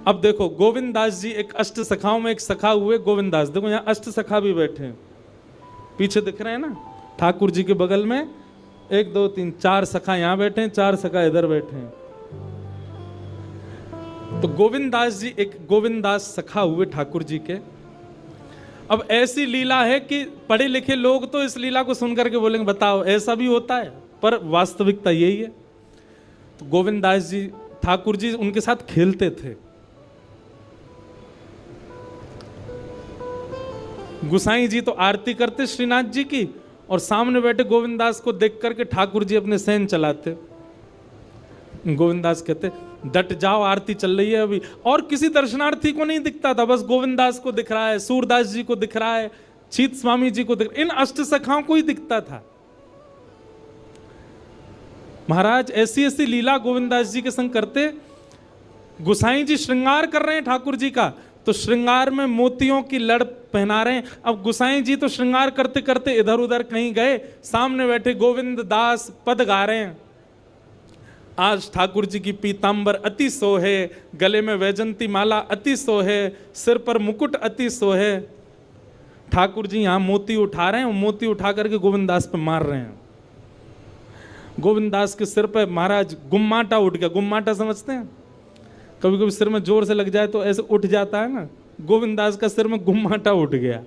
अब देखो गोविंद दास जी एक अष्ट सखाओं में एक सखा हुए गोविंद दास। देखो यहाँ अष्ट सखा भी बैठे हैं, पीछे दिख रहे हैं ना, ठाकुर जी के बगल में 1 2 3 4 सखा यहाँ बैठे हैं, 4 सखा इधर बैठे हैं। तो गोविंद दास जी एक गोविंद दास सखा हुए ठाकुर जी के। अब ऐसी लीला है कि पढ़े लिखे लोग तो इस लीला को सुनकर के बोलेंगे बताओ ऐसा भी होता है, पर वास्तविकता यही है। तो गोविंद दास जी ठाकुर जी उनके साथ खेलते थे। गुसाई जी तो आरती करते श्रीनाथ जी की, और सामने बैठे गोविंद दास को देख करके ठाकुर जी अपने सेन चलाते। गोविंद दास कहते डट जाओ, आरती चल रही है अभी। और किसी दर्शनार्थी को नहीं दिखता था, बस गोविंद दास को दिख रहा है, सूरदास जी को दिख रहा है, चीत स्वामी जी को दिख रहा है, इन अष्ट सखाओं को ही दिखता था। महाराज ऐसी ऐसी लीला गोविंद दास जी के संग करते। गुसाई जी श्रृंगार कर रहे हैं ठाकुर जी का, तो श्रृंगार में मोतियों की लड़ पहना रहे हैं। अब गुसाई जी तो श्रृंगार करते करते इधर उधर कहीं गए, सामने बैठे गोविंद दास पद गा रहे हैं। आज ठाकुर जी की पीतांबर अति सोहे, गले में वैजंती माला अति सोहे, सिर पर मुकुट अति सोहे। ठाकुर जी यहाँ मोती उठा रहे हैं, मोती उठा करके गोविंद दास पे मार रहे हैं। गोविंद दास के सिर पे महाराज गुम्माटा उठ गया। गुम्माटा समझते हैं, कभी कभी सिर में जोर से लग जाए तो ऐसे उठ जाता है ना, गोविंद दास का सिर में गुम्माटा उठ गया।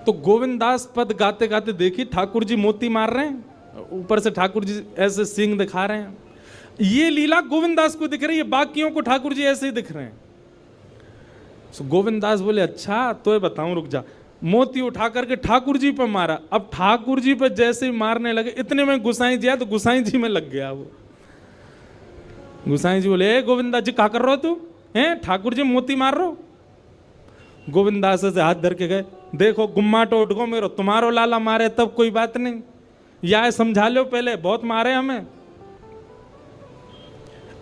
तो गोविंद दास पद गाते गाते देखिए ठाकुर जी मोती मार रहे हैं, ऊपर से ठाकुर जी ऐसे सींग दिखा रहे हैं। ये लीला गोविंद दास को दिख रही है, बाकियों को ठाकुर जी ऐसे ही दिख रहे हैं। तो गोविंद दास बोले अच्छा तो ये बताऊं, रुक जा। मोती उठा करके ठाकुर जी पे मारा। अब ठाकुर जी पे जैसे ही मारने लगे, इतने में गुसाई जी आया, तो गुसाई जी में लग गया वो। गुसाई जी बोले गोविंदा जी क्या कर रहे हो तू, हैं ठाकुर जी मोती मार रहे हो। गोविंद दास से हाथ धर के गए, देखो गुम्माटो उठ गो मेरो, तुम्हारो लाला मारे तब कोई बात नहीं, या समझा लो पहले बहुत मारे हमें।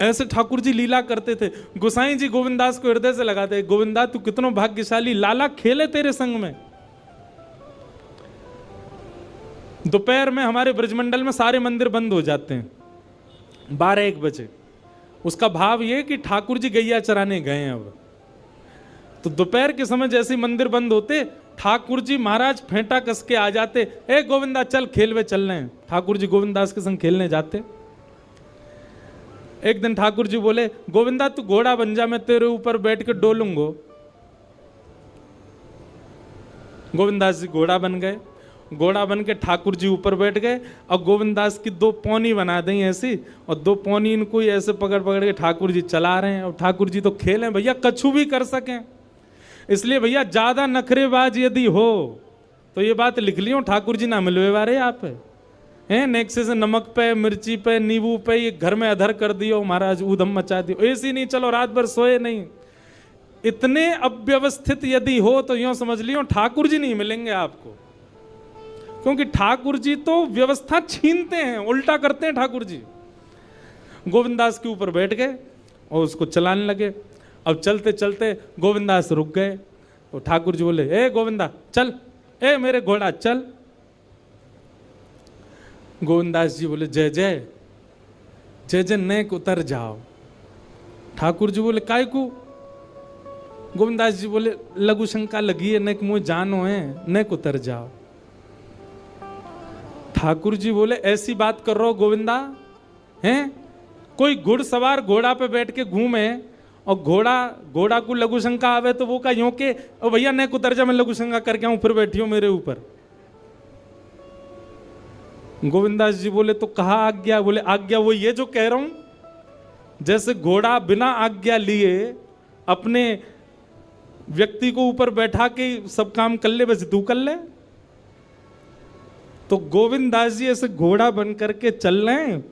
ऐसे ठाकुर जी लीला करते थे। गोसाई जी गोविंद दास को हृदय से लगाते, गोविंदा तू कितनो भाग्यशाली, लाला खेले तेरे संग में। दोपहर में हमारे ब्रजमंडल में सारे मंदिर बंद हो जाते हैं 12-1 बजे। उसका भाव ये कि ठाकुर जी गैया चराने गए हैं। अब तो दोपहर के समय जैसे मंदिर बंद होते, ठाकुर जी महाराज फेंटा कस के आ जाते, ए गोविंदा चल खेलवे चल रहे हैं। ठाकुर जी गोविंद दास के संग खेलने जाते। एक दिन ठाकुर जी बोले गोविंदा तू घोड़ा बन जा, मैं तेरे ऊपर बैठ के डोलूंगो। गोविंद दास जी घोड़ा बन गए। घोड़ा बन के ठाकुर जी ऊपर बैठ गए, और गोविंद दास की 2 पौनी बना दी ऐसी, और 2 पौनी इनको ही ऐसे पकड़ पकड़ के ठाकुर जी चला रहे हैं। और ठाकुर जी तो खेले भैया, कछु भी कर सकें। इसलिए भैया ज्यादा नखरेबाज यदि हो तो ये बात लिख लियो, ठाकुर जी ना मिलवे वारे आप हैं। नेक्से से नमक पे, मिर्ची पे, नींबू पे ये घर में अधर कर दियो महाराज, ऊधम मचा दियो, ऐसी नहीं चलो रात भर सोए नहीं। इतने अव्यवस्थित यदि हो तो यूं समझ लियो ठाकुर जी नहीं मिलेंगे आपको, क्योंकि ठाकुर जी तो व्यवस्था छीनते हैं, उल्टा करते हैं ठाकुर जी। गोविंद दास के ऊपर बैठ गए और उसको चलाने लगे। अब चलते चलते गोविंद दास रुक गए, और ठाकुर जी बोले ए गोविंदा चल, ए मेरे घोड़ा चल। गोविंद दास जी बोले जय जय जय जय, नेक उतर जाओ। ठाकुर जी बोले काय को। गोविंद दास जी बोले लघु शंका लगी है, नेक मुझे जानो है, नेक उतर जाओ। ठाकुर जी बोले ऐसी बात कर रहे हो गोविंदा, हैं कोई घुड़सवार घोड़ा पे बैठ के घूमे, और घोड़ा को लघु शंका आवे तो वो का यूं के ओ भैया नेक उतर जा, मैं लघु शंका करके आऊं, फिर बैठी हो मेरे ऊपर। गोविंदास जी बोले तो कहा आज्ञा। बोले आज्ञा वो ये जो कह रहा हूं, जैसे घोड़ा बिना आज्ञा लिए अपने व्यक्ति को ऊपर बैठा के सब काम कर ले, बस तू कर ले। तो गोविंद दास जी ऐसे घोड़ा बन करके चल रहे हैं,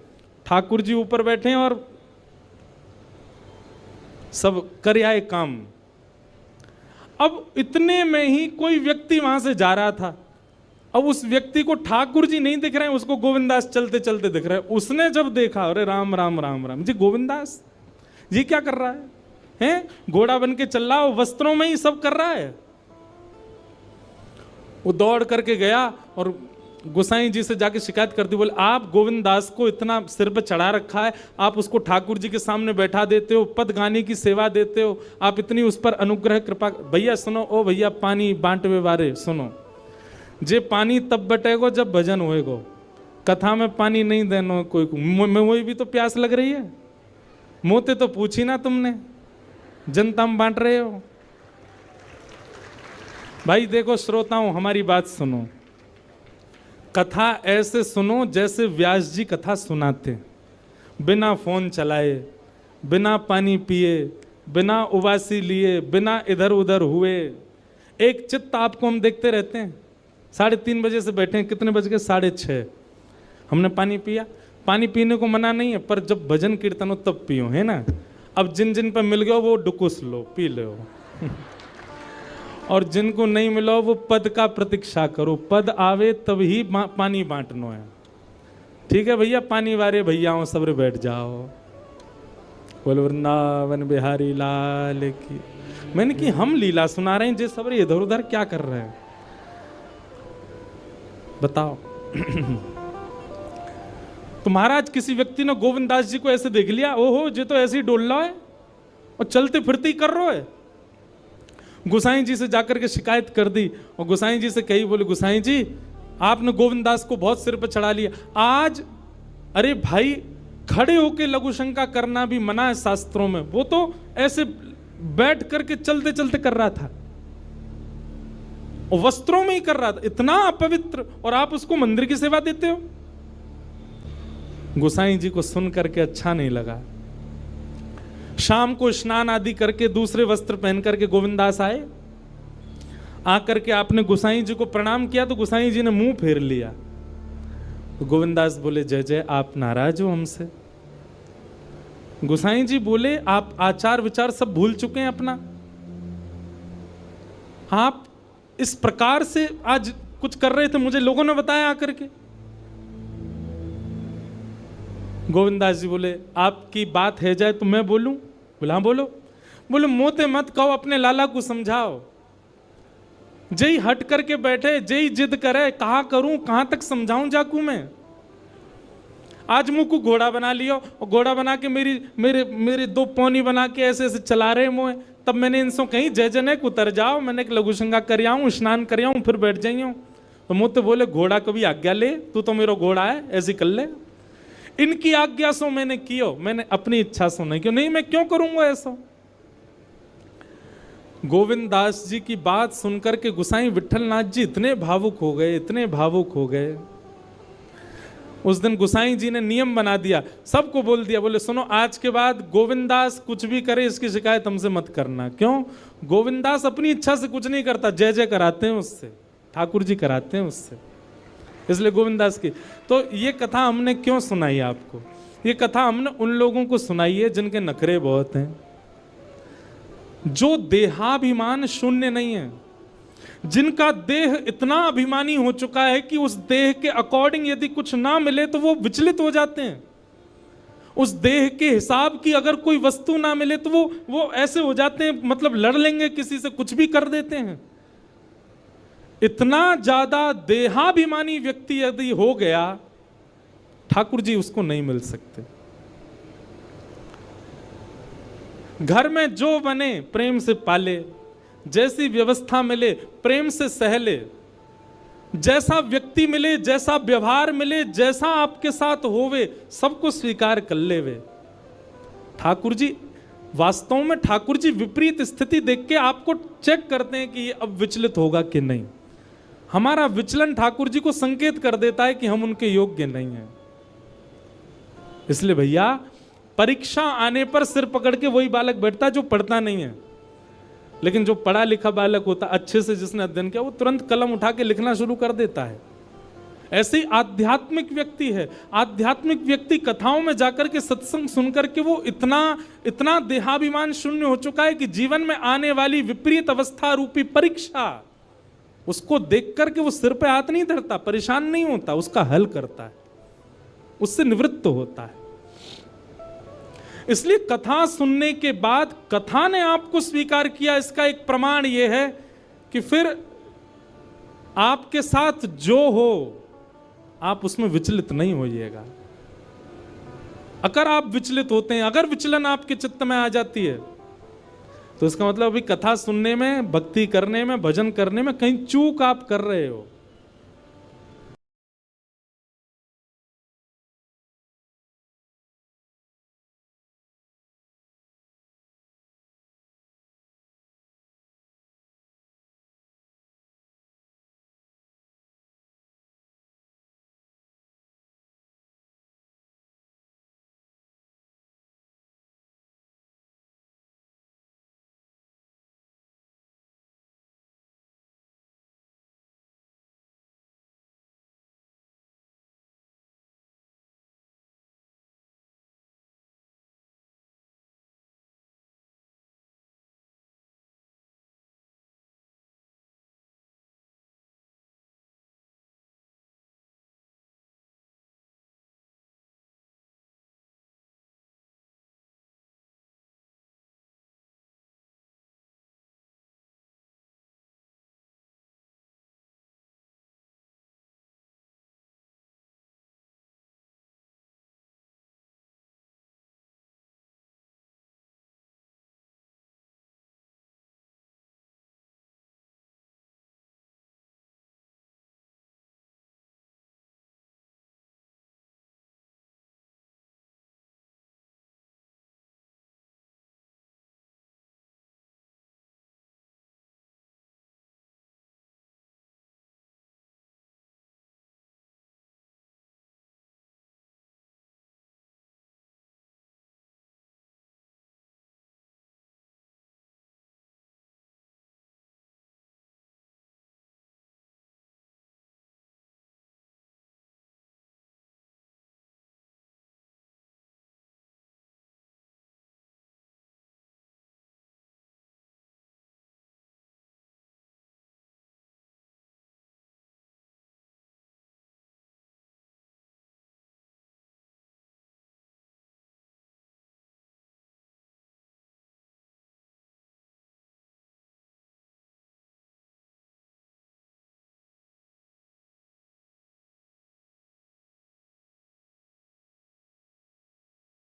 ठाकुर जी ऊपर बैठे हैं और सब कर आए काम। अब इतने में ही कोई व्यक्ति वहां से जा रहा था। अब उस व्यक्ति को ठाकुर जी नहीं दिख रहे हैं, उसको गोविंद दास चलते चलते दिख रहे हैं। उसने जब देखा, अरे राम राम राम राम जी, गोविंद दास जी क्या कर रहा है, हैं घोड़ा बन के चल रहा, वस्त्रों में ही सब कर रहा है। वो दौड़ करके गया और गोसाई जी से जाके शिकायत कर दी, बोले आप गोविंद दास को इतना सिर पर चढ़ा रखा है, आप उसको ठाकुर जी के सामने बैठा देते हो, पद गाने की सेवा देते हो, आप इतनी उस पर अनुग्रह कृपा। भैया सुनो, ओ भैया पानी बांटवे बारे सुनो, जे पानी तब बटेगो जब भजन होएगो, कथा में पानी नहीं देनो कोई में, वही भी तो प्यास लग रही है, मोते तो पूछी ना तुमने, जनता में बांट रहे हो। भाई देखो श्रोताओं, हमारी बात सुनो, कथा ऐसे सुनो जैसे व्यास जी कथा सुनाते, बिना फोन चलाए, बिना पानी पिए, बिना उबासी लिए, बिना इधर उधर हुए, एक चित्त आपको हम देखते रहते हैं। 3:30 बजे से बैठे हैं, कितने बज गए? 6:30। हमने पानी पिया, पानी पीने को मना नहीं है, पर जब भजन कीर्तन हो तब पियो, है ना। अब जिन जिन पर मिल गया वो डुकुस लो, पी लो और जिनको नहीं मिला वो पद का प्रतीक्षा करो, पद आवे तब ही पानी बांटनो है। ठीक है भैया, पानी वाले भैयाओं सबरे बैठ जाओ। बोल वृंदावन बिहारी लाल की। मैंने कि हम लीला सुना रहे हैं, जे सबरे इधर उधर क्या कर रहे हैं बताओ। तो महाराज किसी व्यक्ति ने गोविंद दास जी को ऐसे देख लिया, ओहो जे तो ऐसे ही डोल रहा है और चलते फिरते ही कर रहा है। गोसाई जी से जाकर के शिकायत कर दी और गोसाई जी से कही, बोले गोसाई जी आपने गोविंद दास को बहुत सिर पर चढ़ा लिया आज। अरे भाई, खड़े होके लघु शंका करना भी मना है शास्त्रों में, वो तो ऐसे बैठ करके चलते चलते कर रहा था और वस्त्रों में ही कर रहा था, इतना अपवित्र, और आप उसको मंदिर की सेवा देते हो। गोसाई जी को सुन करके अच्छा नहीं लगा। शाम को स्नान आदि करके दूसरे वस्त्र पहन करके गोविंदास आए, आकर के आपने गोसाई जी को प्रणाम किया तो गोसाई जी ने मुंह फेर लिया। तो गोविंदास बोले, जय जय, आप नाराज हो हमसे? गोसाई जी बोले, आप आचार विचार सब भूल चुके हैं अपना, आप इस प्रकार से आज कुछ कर रहे थे, मुझे लोगों ने बताया आकर के। गोविंदास जी बोले, आपकी बात है जाए तो मैं बोलूं? बोला हाँ बोलो। बोले मोते मत कहो, अपने लाला को समझाओ। जय हट करके बैठे, जय जिद करे, कहा करूं, कहां तक समझाऊं जाकू मैं? आज मुंह को घोड़ा बना लियो और घोड़ा बना के मेरे 2 पौनी बना के ऐसे ऐसे चला रहे मुँह। तब मैंने इनसे कहीं जय जनक उतर जाओ, मैंने एक लघु शंका कर आऊं, स्नान कर आऊं, फिर बैठ जाइयो। तो मोते बोले, घोड़ा कभी आज्ञा ले, तू तो मेरा घोड़ा है, ऐसी कर ले। इनकी आज्ञा सो मैंने कियो, मैंने अपनी इच्छा सो नहीं क्यों, नहीं मैं क्यों करूंगा ऐसा। गोविंद दास जी की बात सुनकर के गोसाई विठलनाथ जी इतने भावुक हो गए, इतने भावुक हो गए। उस दिन गोसाई जी ने नियम बना दिया, सबको बोल दिया, बोले सुनो आज के बाद गोविंदास कुछ भी करे इसकी शिकायत हमसे मत करना। क्यों? गोविंदास अपनी इच्छा से कुछ नहीं करता, जय जय कराते हैं उससे, ठाकुर जी कराते हैं उससे, इसलिए गोविंदास की। तो ये कथा हमने क्यों सुनाई आपको? ये कथा हमने उन लोगों को सुनाई है जिनके नखरे बहुत हैं, जो देहाभिमान शून्य नहीं है, जिनका देह इतना अभिमानी हो चुका है कि उस देह के अकॉर्डिंग यदि कुछ ना मिले तो वो विचलित हो जाते हैं। उस देह के हिसाब की अगर कोई वस्तु ना मिले तो वो ऐसे हो जाते हैं, मतलब लड़ लेंगे किसी से, कुछ भी कर देते हैं। इतना ज्यादा देहाभिमानी व्यक्ति यदि हो गया, ठाकुर जी उसको नहीं मिल सकते। घर में जो बने प्रेम से पाले, जैसी व्यवस्था मिले प्रेम से सहले, जैसा व्यक्ति मिले, जैसा व्यवहार मिले, जैसा आपके साथ होवे, सबको स्वीकार कर लेवे। ठाकुर जी वास्तव में, ठाकुर जी विपरीत स्थिति देख के आपको चेक करते हैं कि ये अब विचलित होगा कि नहीं। हमारा विचलन ठाकुर जी को संकेत कर देता है कि हम उनके योग्य नहीं हैं। इसलिए भैया, परीक्षा आने पर सिर पकड़ के वही बालक बैठता है जो पढ़ता नहीं है, लेकिन जो पढ़ा लिखा बालक होता, अच्छे से जिसने अध्ययन किया, वो तुरंत कलम उठा के लिखना शुरू कर देता है। ऐसे ही आध्यात्मिक व्यक्ति है। आध्यात्मिक व्यक्ति कथाओं में जाकर के, सत्संग सुनकर के वो इतना देहाभिमान शून्य हो चुका है कि जीवन में आने वाली विपरीत अवस्था रूपी परीक्षा, उसको देख करके वो सिर पे हाथ नहीं धरता, परेशान नहीं होता, उसका हल करता है, उससे निवृत्त होता है। इसलिए कथा सुनने के बाद कथा ने आपको स्वीकार किया, इसका एक प्रमाण यह है कि फिर आपके साथ जो हो, आप उसमें विचलित नहीं होइएगा। अगर आप विचलित होते हैं, अगर विचलन आपके चित्त में आ जाती है, तो इसका मतलब अभी कथा सुनने में, भक्ति करने में, भजन करने में कहीं चूक आप कर रहे हो।